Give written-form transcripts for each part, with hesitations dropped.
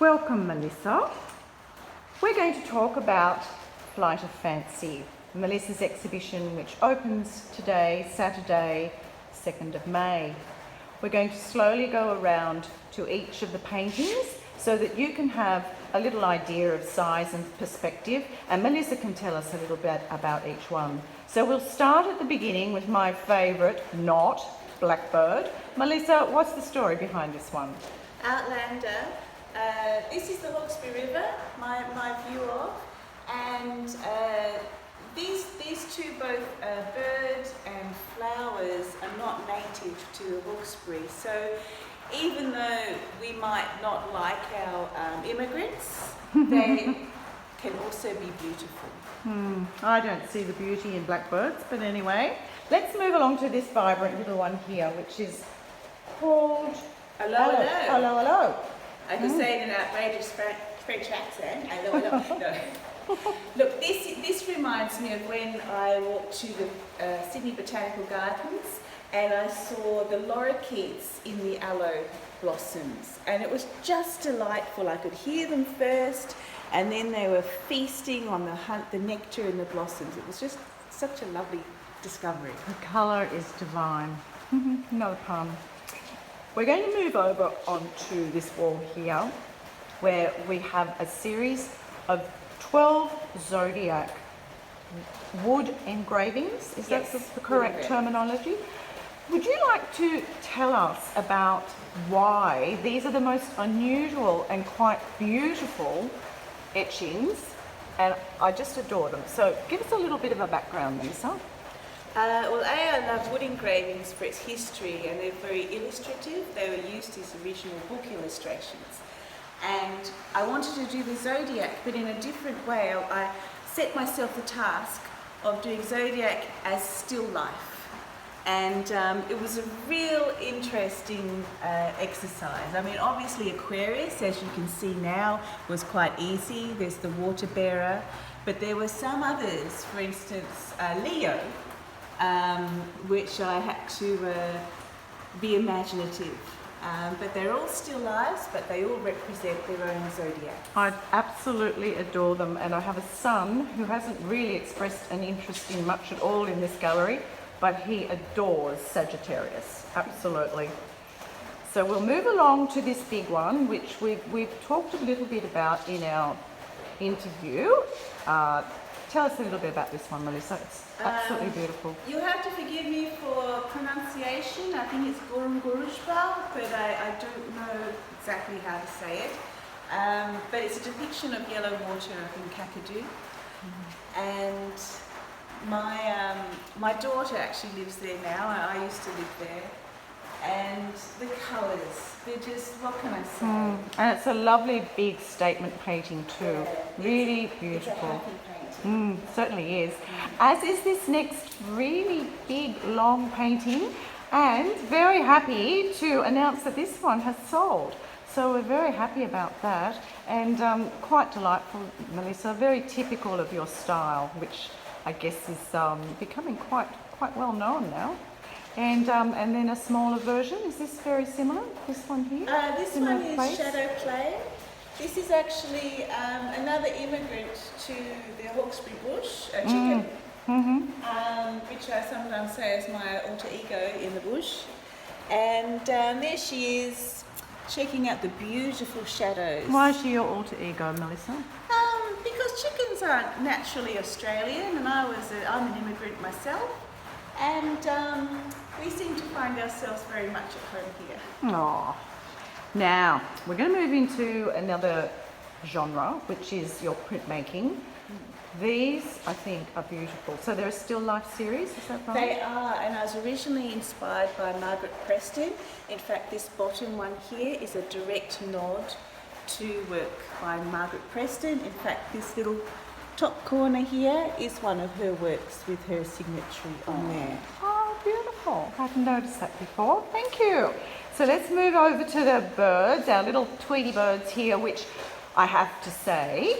Welcome, Mellissa. We're going to talk about Flight of Fancy, Melissa's exhibition, which opens today, Saturday, 2nd of May. We're going to slowly go around to each of the paintings so that you can have a little idea of size and perspective, and Mellissa can tell us a little bit about each one. So we'll start at the beginning with my favourite, Not, Blackbird. Melissa, what's the story behind this one? Outlander. This is the Hawkesbury River, my view of, and these two, both birds and flowers, are not native to Hawkesbury. So even though we might not like our immigrants, they can also be beautiful. I don't see the beauty in blackbirds, but anyway, let's move along to this vibrant little one here, which is called Hello, hello. Hello, hello. I could say in an outrageous French accent. Hello, hello. No. Look, this reminds me of when I walked to the Sydney Botanical Gardens and I saw the lorikeets in the aloe blossoms, and it was just delightful. I could hear them first, and then they were feasting on the nectar in the blossoms. It was just such a lovely discovery. The colour is divine. Not a pun. We're going to move over onto this wall here, where we have a series of 12 zodiac wood engravings. Is Yes, that the correct terminology? Would you like to tell us about why these are the most unusual and quite beautiful etchings? And I just adore them. So give us a little bit of a background, Lisa. Well, I love wood engravings for its history, and they're very illustrative. They were used as original book illustrations. And I wanted to do the zodiac, but in a different way. I set myself the task of doing zodiac as still life. And it was a real interesting exercise. I mean, obviously Aquarius, as you can see now, was quite easy. There's the water bearer, but there were some others, for instance, Leo, which I had to be imaginative. But they're all still lives, but they all represent their own zodiac. I absolutely adore them, and I have a son who hasn't really expressed an interest in much at all in this gallery, but he adores Sagittarius, absolutely. So we'll move along to this big one, which we've talked a little bit about in our interview. Tell us a little bit about this one, Mellissa. It's absolutely beautiful. You'll have to forgive me for pronunciation. I think it's Gurungurujba, but I don't know exactly how to say it. But it's a depiction of yellow water up in Kakadu. And my daughter actually lives there now. I used to live there. And the colours, they're just, what can I say? And it's a lovely big statement painting too. Yeah, really It's beautiful. a happy painting. Certainly is. As is this next really big, long painting, and very happy to announce that this one has sold. So we're very happy about that, and quite delightful, Mellissa. Very typical of your style, which I guess is becoming quite well known now. And then a smaller version. Is this very similar? This one here? This Similar one is place? Shadow Play. This is actually another immigrant to the Hawkesbury bush, a chicken, which I sometimes say is my alter ego in the bush. And there she is, checking out the beautiful shadows. Why is she your alter ego, Mellissa? Because chickens aren't naturally Australian, and I'm an immigrant myself. And we seem to find ourselves very much at home here. Oh. Now, we're going to move into another genre, which is your printmaking. These, I think, are beautiful. So they're a still life series, is that right? They are, and I was originally inspired by Margaret Preston. In fact, this bottom one here is a direct nod to work by Margaret Preston. In fact, this little top corner here is one of her works with her signature on there. Oh, beautiful. I hadn't noticed that before. Thank you. So let's move over to the birds, our little Tweety birds here, which I have to say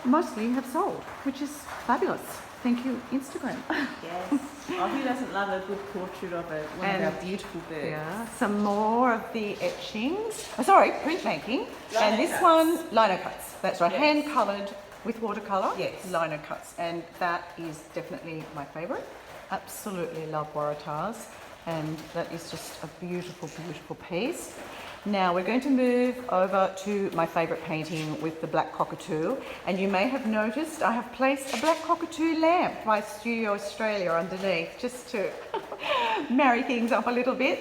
mostly have sold, which is fabulous. thank you, Instagram. Yes. Oh, who doesn't love a good portrait of one of our beautiful birds? Yeah, some more of the etchings. Oh, sorry, printmaking. And this cuts. one, lino cuts. That's right, Yes. hand coloured with watercolour. Yes. Lino cuts. And that is definitely my favourite. Absolutely love Waratahs. And that is just a beautiful, beautiful piece. Now we're going to move over to my favourite painting with the black cockatoo, and you may have noticed I have placed a black cockatoo lamp by Studio Australia underneath just to marry things up a little bit.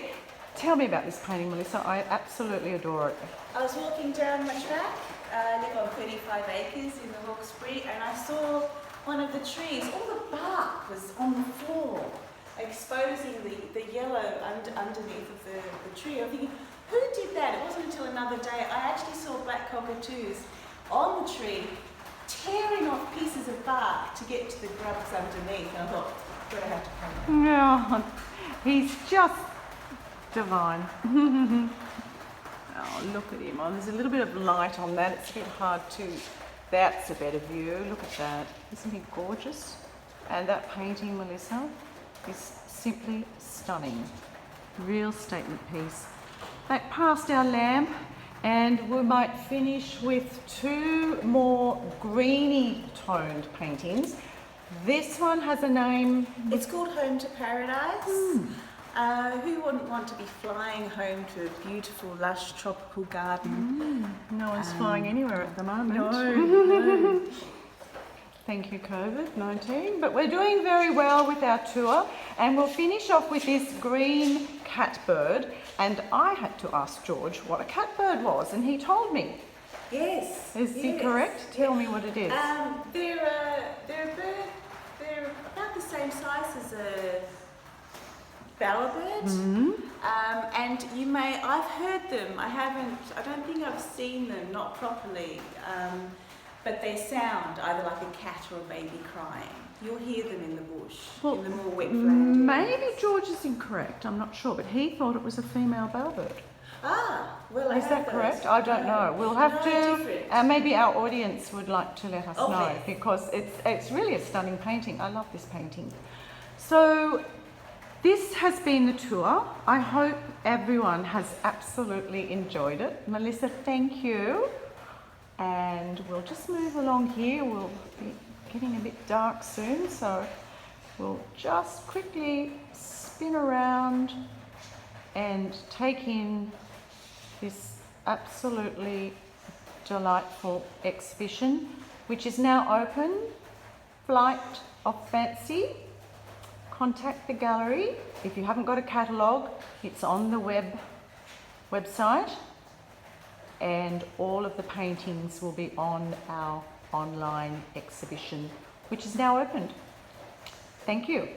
Tell me about this painting, Mellissa. I absolutely adore it. I was walking down my track, I live on 35 acres in the Hawkesbury, and I saw one of the trees, all the bark was on the floor, exposing the yellow underneath of the tree. I'm thinking, who did that? It wasn't until another day I actually saw black cockatoos on the tree tearing off pieces of bark to get to the grubs underneath. And I thought, I'm going to have to paint that. Yeah, he's just divine. Oh, look at him. Oh, there's a little bit of light on that. It's a bit hard to... That's a better view. Look at that. Isn't he gorgeous? And that painting, Mellissa, is simply stunning. Real statement piece. Back past our lamp, and we might finish with two more greeny toned paintings. This one has a name. It's called Home to Paradise. Who wouldn't want to be flying home to a beautiful, lush, tropical garden? No one's flying anywhere at the moment. No. Thank you, COVID-19. But we're doing very well with our tour, and we'll finish off with this green catbird. And I had to ask George what a catbird was, and he told me. Yes. Is he correct? Tell me what it is. They're a bird. They're about the same size as a bowerbird. And I've heard them. I don't think I've seen them, not properly. But they sound either like a cat or a baby crying. You'll hear them in the bush, in the more wet flat Maybe areas. George is incorrect, I'm not sure, but he thought it was a female bellbird. Well, Is that correct? I don't know. We'll have to, different. maybe our audience would like to let us know, Okay. because it's really a stunning painting. I love this painting. So this has been the tour. I hope everyone has absolutely enjoyed it. Mellissa, thank you. And we'll just move along here. We'll be getting a bit dark soon, so we'll just quickly spin around and take in this absolutely delightful exhibition, which is now open, Flight of Fancy. Contact the gallery. If you haven't got a catalogue, it's on the website, and all of the paintings will be on our online exhibition, which is now opened. Thank you.